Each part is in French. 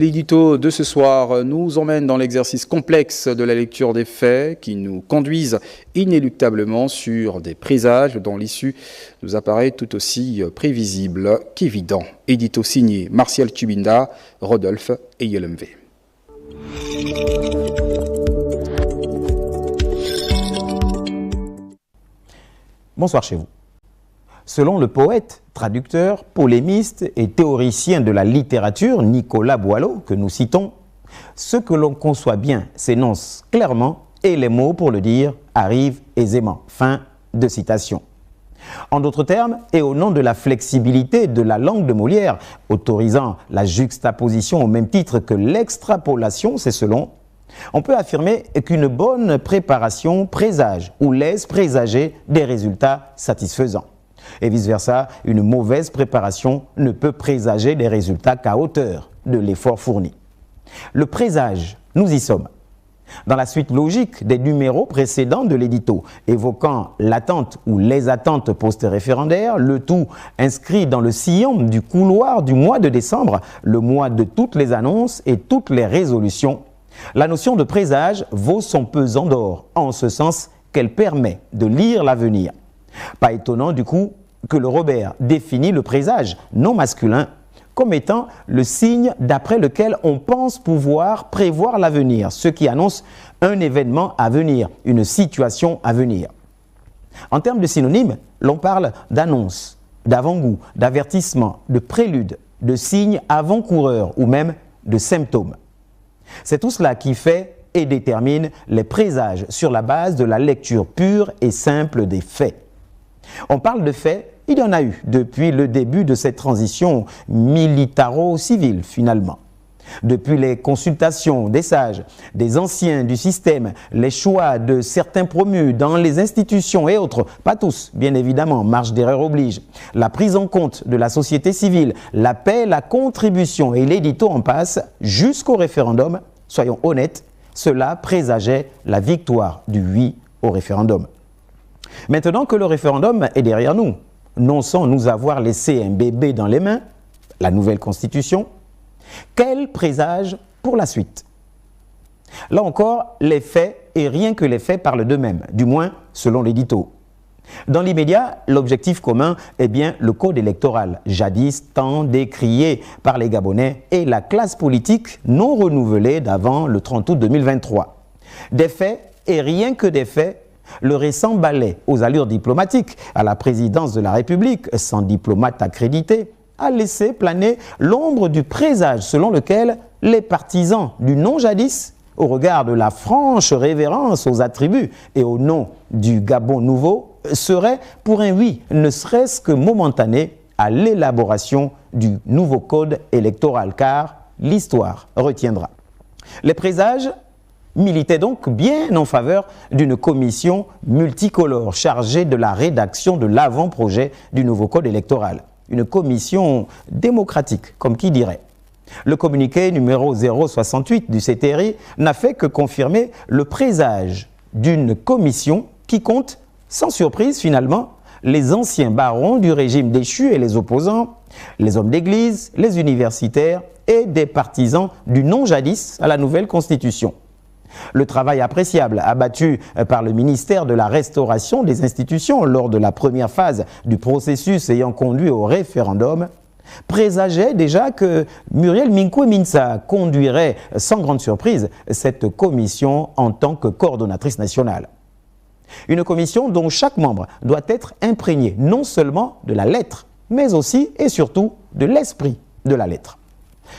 L'édito de ce soir nous emmène dans l'exercice complexe de la lecture des faits qui nous conduisent inéluctablement sur des présages dont l'issue nous apparaît tout aussi prévisible qu'évident. Édito signé Martial Tubinda, Rodolphe et Yelemve. Bonsoir chez vous. Selon le poète, traducteur, polémiste et théoricien de la littérature Nicolas Boileau, que nous citons, ce que l'on conçoit bien s'énonce clairement et les mots pour le dire arrivent aisément. Fin de citation. En d'autres termes, et au nom de la flexibilité de la langue de Molière, autorisant la juxtaposition au même titre que l'extrapolation, c'est selon, on peut affirmer qu'une bonne préparation présage ou laisse présager des résultats satisfaisants. Et vice-versa, une mauvaise préparation ne peut présager des résultats qu'à hauteur de l'effort fourni. Le présage, nous y sommes. Dans la suite logique des numéros précédents de l'édito, évoquant l'attente ou les attentes post-référendaires, le tout inscrit dans le sillon du couloir du mois de décembre, le mois de toutes les annonces et toutes les résolutions, la notion de présage vaut son pesant d'or, en ce sens qu'elle permet de lire l'avenir. Pas étonnant du coup que le Robert définit le présage non masculin comme étant le signe d'après lequel on pense pouvoir prévoir l'avenir, ce qui annonce un événement à venir, une situation à venir. En termes de synonymes, l'on parle d'annonce, d'avant-goût, d'avertissement, de prélude, de signe avant-coureur ou même de symptômes. C'est tout cela qui fait et détermine les présages sur la base de la lecture pure et simple des faits. On parle de faits, il y en a eu depuis le début de cette transition militaro-civile finalement. Depuis les consultations des sages, des anciens du système, les choix de certains promus dans les institutions et autres, pas tous bien évidemment, marge d'erreur oblige, la prise en compte de la société civile, l'appel à contribution et l'édito en passe jusqu'au référendum, soyons honnêtes, cela présageait la victoire du oui au référendum. Maintenant que le référendum est derrière nous, non sans nous avoir laissé un bébé dans les mains, la nouvelle constitution, quel présage pour la suite? Là encore, les faits et rien que les faits parlent d'eux-mêmes, du moins selon l'édito. Dans l'immédiat, l'objectif commun est bien le code électoral, jadis tant décrié par les Gabonais et la classe politique non renouvelée d'avant le 30 août 2023. Des faits et rien que des faits, le récent balai aux allures diplomatiques à la présidence de la République, sans diplomate accrédité, a laissé planer l'ombre du présage selon lequel les partisans du non-jadis, au regard de la franche révérence aux attributs et au nom du Gabon nouveau, seraient pour un oui, ne serait-ce que momentané, à l'élaboration du nouveau code électoral, car l'histoire retiendra. Les présages militait donc bien en faveur d'une commission multicolore chargée de la rédaction de l'avant-projet du nouveau code électoral. Une commission démocratique, comme qui dirait. Le communiqué numéro 068 du CTRI n'a fait que confirmer le présage d'une commission qui compte, sans surprise finalement, les anciens barons du régime déchu et les opposants, les hommes d'église, les universitaires et des partisans du non-jadis à la nouvelle constitution. Le travail appréciable abattu par le ministère de la Restauration des institutions lors de la première phase du processus ayant conduit au référendum présageait déjà que Muriel Minkou-Minsa conduirait sans grande surprise cette commission en tant que coordonnatrice nationale. Une commission dont chaque membre doit être imprégné non seulement de la lettre, mais aussi et surtout de l'esprit de la lettre.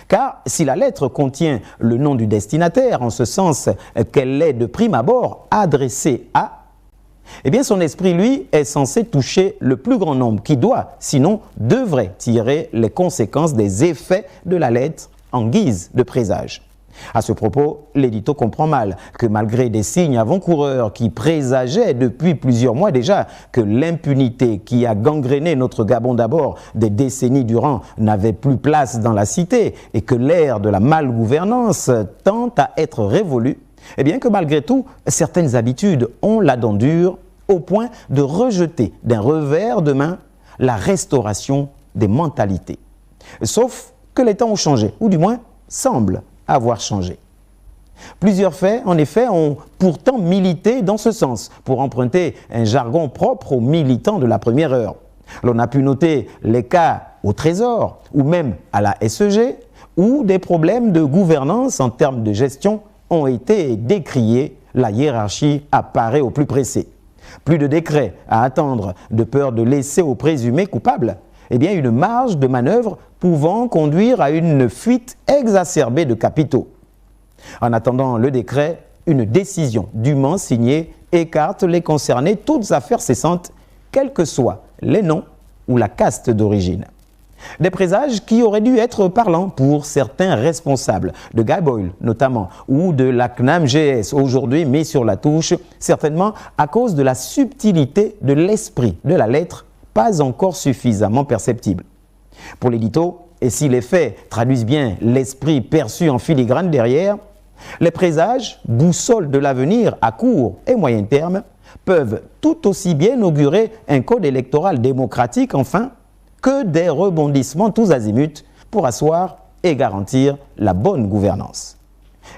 Car si la lettre contient le nom du destinataire, en ce sens qu'elle est de prime abord adressée à, eh bien son esprit, lui, est censé toucher le plus grand nombre qui doit, sinon devrait tirer les conséquences des effets de la lettre en guise de présage. À ce propos, l'édito comprend mal que malgré des signes avant-coureurs qui présageaient depuis plusieurs mois déjà que l'impunité qui a gangréné notre Gabon d'abord des décennies durant n'avait plus place dans la cité et que l'ère de la malgouvernance tend à être révolue, eh bien que malgré tout, certaines habitudes ont la dent dure au point de rejeter d'un revers de main la restauration des mentalités. Sauf que les temps ont changé, ou du moins semble avoir changé. Plusieurs faits, en effet, ont pourtant milité dans ce sens, pour emprunter un jargon propre aux militants de la première heure. L'on a pu noter les cas au Trésor ou même à la SEG, où des problèmes de gouvernance en termes de gestion ont été décriés, la hiérarchie apparaît au plus pressé. Plus de décrets à attendre de peur de laisser aux présumés coupables, eh bien une marge de manœuvre pouvant conduire à une fuite exacerbée de capitaux. En attendant le décret, une décision dûment signée écarte les concernés, toutes affaires cessantes, quels que soient les noms ou la caste d'origine. Des présages qui auraient dû être parlants pour certains responsables, de Guy Boyle notamment, ou de la CNAM-GS, aujourd'hui mis sur la touche, certainement à cause de la subtilité de l'esprit de la lettre, pas encore suffisamment perceptible. Pour l'édito, et si les faits traduisent bien l'esprit perçu en filigrane derrière, les présages, boussole de l'avenir à court et moyen terme, peuvent tout aussi bien augurer un code électoral démocratique, enfin, que des rebondissements tous azimuts pour asseoir et garantir la bonne gouvernance.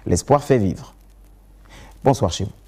L'espoir fait vivre. Bonsoir chez vous.